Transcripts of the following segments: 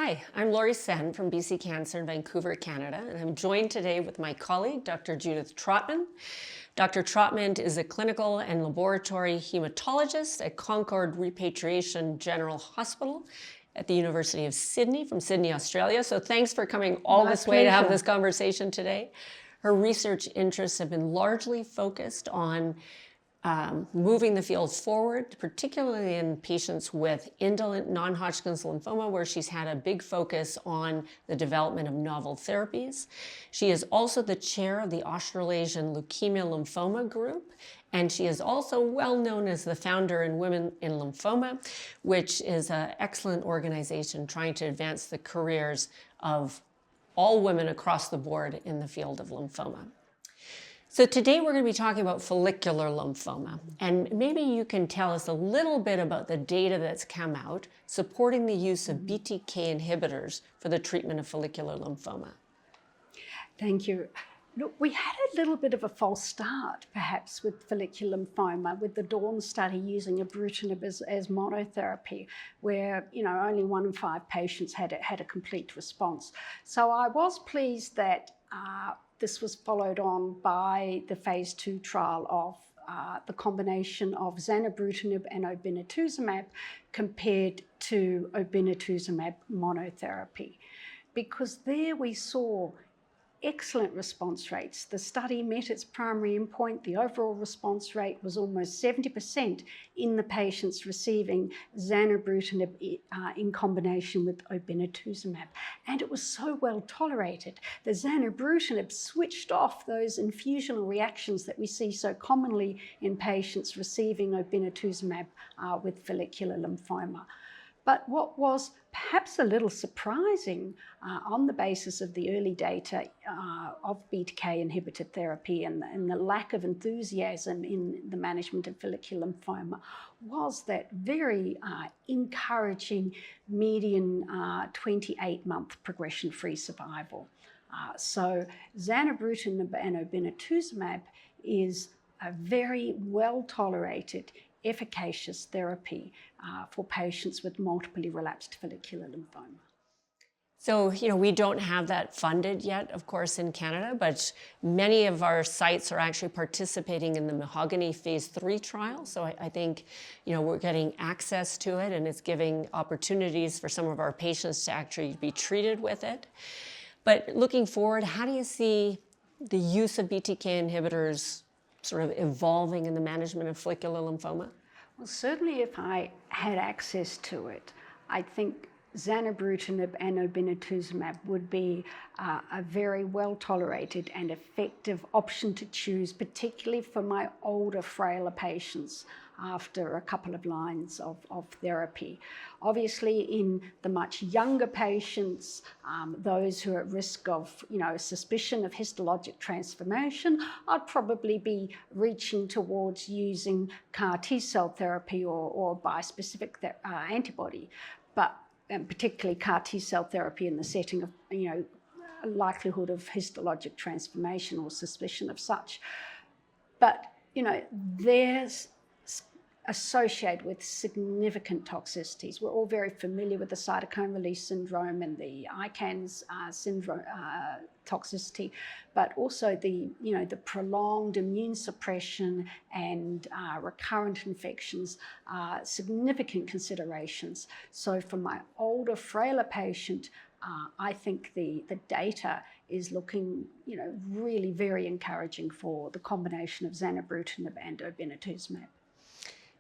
Hi, I'm Laurie Sehn from BC Cancer in Vancouver, Canada, and I'm joined today with my colleague, Dr. Judith Trotman. Dr. Trotman is a clinical and laboratory hematologist at Concord Repatriation General Hospital at the University of Sydney, from Sydney, Australia. So thanks for coming all this way to have this conversation today. Her research interests have been largely focused on moving the field forward, particularly in patients with indolent non-Hodgkin's lymphoma, where she's had a big focus on the development of novel therapies. She is also the chair of the Australasian Leukaemia Lymphoma Group, and she is also well known as the founder in Women in Lymphoma, which is an excellent organization trying to advance the careers of all women across the board in the field of lymphoma. So today we're going to be talking about follicular lymphoma, and maybe you can tell us a little bit about the data that's come out supporting the use of BTK inhibitors for the treatment of follicular lymphoma. Thank you. Look, we had a little bit of a false start, perhaps, with follicular lymphoma, with the DAWN study using ibrutinib as monotherapy, where only 1 in 5 patients had a complete response. So I was pleased that this was followed on by the phase 2 trial of the combination of zanubrutinib and obinutuzumab compared to obinutuzumab monotherapy, because there we saw excellent response rates. The study met its primary endpoint. The overall response rate was almost 70% in the patients receiving zanubrutinib in combination with obinutuzumab. And it was so well tolerated. The zanubrutinib switched off those infusional reactions that we see so commonly in patients receiving obinutuzumab with follicular lymphoma. But what was perhaps a little surprising on the basis of the early data of BTK inhibitor therapy and the lack of enthusiasm in the management of follicular lymphoma was that very encouraging median 28-month progression-free survival. So zanubrutinib and obinutuzumab is a very well-tolerated, efficacious therapy for patients with multiply relapsed follicular lymphoma. So, we don't have that funded yet, of course, in Canada, but many of our sites are actually participating in the Mahogany phase 3 trial. So I think, we're getting access to it, and it's giving opportunities for some of our patients to actually be treated with it. But looking forward, how do you see the use of BTK inhibitors sort of evolving in the management of follicular lymphoma? Well, certainly if I had access to it, I think zanubrutinib and obinutuzumab would be a very well-tolerated and effective option to choose, particularly for my older, frailer patients after a couple of lines of therapy. Obviously, in the much younger patients, those who are at risk of, suspicion of histologic transformation, I'd probably be reaching towards using CAR T-cell therapy or bispecific antibody, but particularly CAR T-cell therapy in the setting of, likelihood of histologic transformation or suspicion of such. But, there's associated with significant toxicities. We're all very familiar with the cytokine release syndrome and the ICANS syndrome toxicity, but also the prolonged immune suppression and recurrent infections are significant considerations. So for my older, frailer patient, I think the data is looking, really very encouraging for the combination of zanubrutinib and obinutuzumab.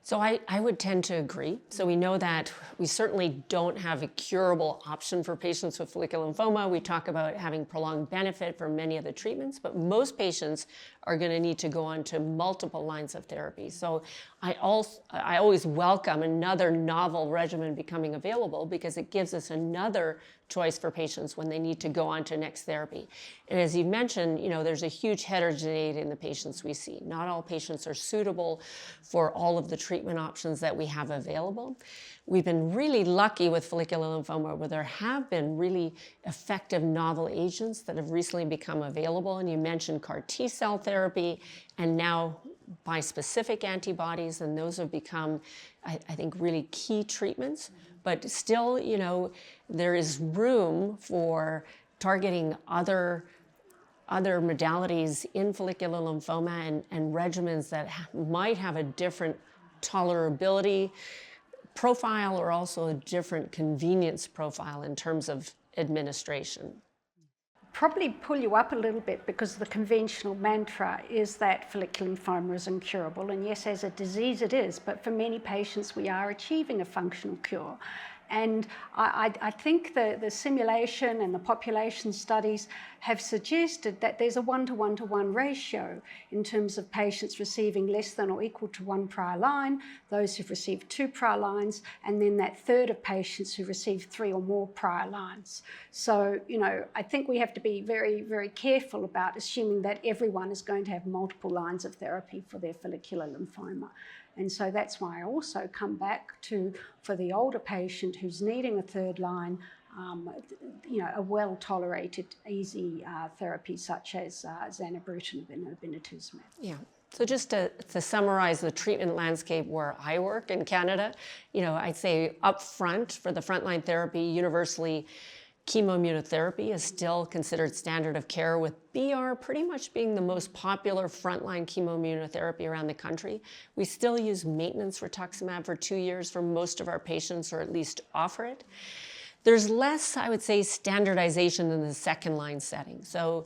So I would tend to agree. So we know that we certainly don't have a curable option for patients with follicular lymphoma. We talk about having prolonged benefit for many of the treatments, but most patients are going to need to go on to multiple lines of therapy. So I always welcome another novel regimen becoming available, because it gives us another choice for patients when they need to go on to next therapy. And as you mentioned, there's a huge heterogeneity in the patients we see. Not all patients are suitable for all of the treatment options that we have available. We've been really lucky with follicular lymphoma, where there have been really effective novel agents that have recently become available. And you mentioned CAR T-cell therapy and now bispecific antibodies, and those have become, I think, really key treatments. but still, you know, there is room for targeting other modalities in follicular lymphoma and regimens that might have a different tolerability profile or also a different convenience profile in terms of administration. Probably pull you up a little bit, because the conventional mantra is that follicular lymphoma is incurable. And yes, as a disease it is, but for many patients we are achieving a functional cure. And I think the simulation and the population studies have suggested that there's a 1-to-1-to-1 ratio in terms of patients receiving less than or equal to 1 prior line, those who've received 2 prior lines, and then that third of patients who receive 3 or more prior lines. So, you know, I think we have to be very, very careful about assuming that everyone is going to have multiple lines of therapy for their follicular lymphoma. And so that's why I also come back to, for the older patient who's needing a third line, you know, a well-tolerated, easy therapy such as zanubrutinib and obinutuzumab. Yeah. So just to summarize the treatment landscape where I work in Canada, you know, I'd say up front for the frontline therapy, universally, chemoimmunotherapy is still considered standard of care, with BR pretty much being the most popular frontline chemoimmunotherapy around the country. We still use maintenance rituximab for 2 years for most of our patients, or at least offer it. There's less, I would say, standardization in the second line setting. So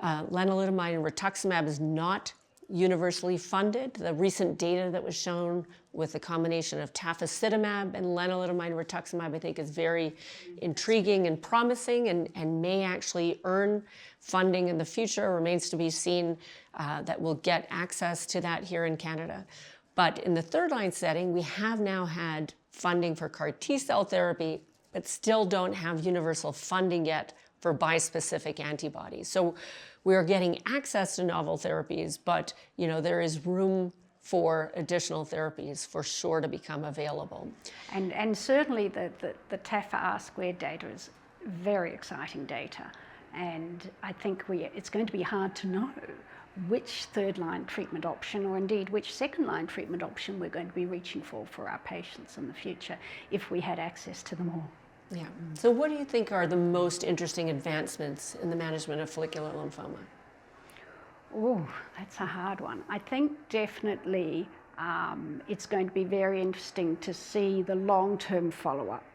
lenalidomide and rituximab is not universally funded. The recent data that was shown with the combination of tafasitamab and lenalidomide and rituximab, I think, is very intriguing and promising, and may actually earn funding in the future. Remains to be seen that we'll get access to that here in Canada. But in the third line setting, we have now had funding for CAR T-cell therapy, but still don't have universal funding yet for bispecific antibodies. So we are getting access to novel therapies, but you know, there is room for additional therapies for sure to become available. And certainly the TAFA R-squared data is very exciting data. And I think it's going to be hard to know which third line treatment option, or indeed which second line treatment option we're going to be reaching for our patients in the future, if we had access to them all. Yeah. So what do you think are the most interesting advancements in the management of follicular lymphoma? Oh, that's a hard one. I think definitely it's going to be very interesting to see the long-term follow-up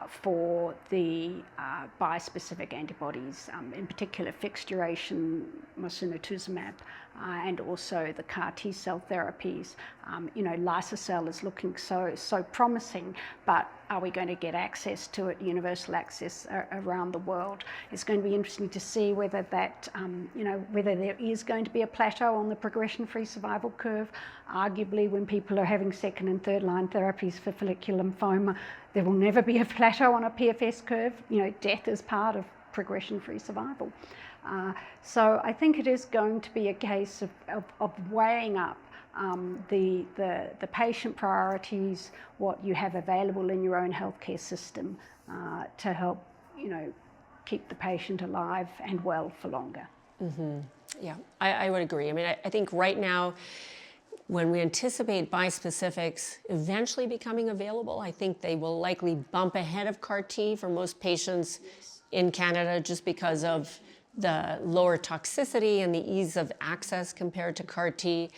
for the bispecific antibodies, in particular fixed duration mosunetuzumab, and also the CAR T-cell therapies. You know, liso-cel is looking so promising, but are we going to get access to it, universal access around the world? It's going to be interesting to see whether that, you know, whether there is going to be a plateau on the progression-free survival curve. Arguably, when people are having second and third line therapies for follicular lymphoma, there will never be a plateau on a PFS curve. You know, death is part of progression-free survival. So I think it is going to be a case of weighing up the patient priorities, what you have available in your own healthcare system to help, you know, keep the patient alive and well for longer. Mm-hmm. Yeah, I would agree. I mean, I think right now, when we anticipate bispecifics eventually becoming available, I think they will likely bump ahead of CAR T for most patients in Canada, just because of the lower toxicity and the ease of access compared to CAR T.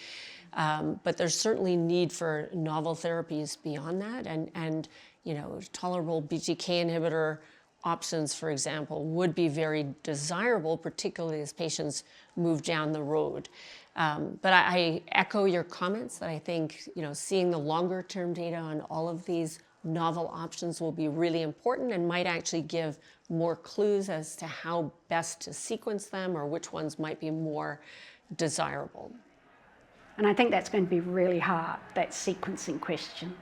But there's certainly need for novel therapies beyond that, and you know, tolerable BTK inhibitor options, for example, would be very desirable, particularly as patients move down the road. But I echo your comments that I think, you know, seeing the longer term data on all of these novel options will be really important, and might actually give more clues as to how best to sequence them, or which ones might be more desirable. And I think that's going to be really hard, that sequencing question.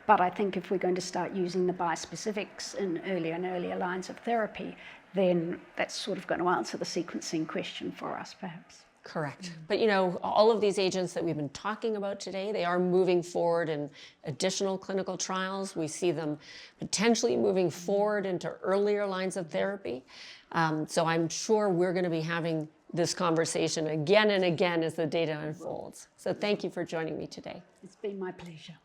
But I think if we're going to start using the bispecifics in earlier and earlier lines of therapy, then that's sort of going to answer the sequencing question for us, perhaps. Correct. But you know, all of these agents that we've been talking about today, they are moving forward in additional clinical trials. We see them potentially moving forward into earlier lines of therapy. So I'm sure we're going to be having this conversation again and again as the data unfolds. So thank you for joining me today. It's been my pleasure.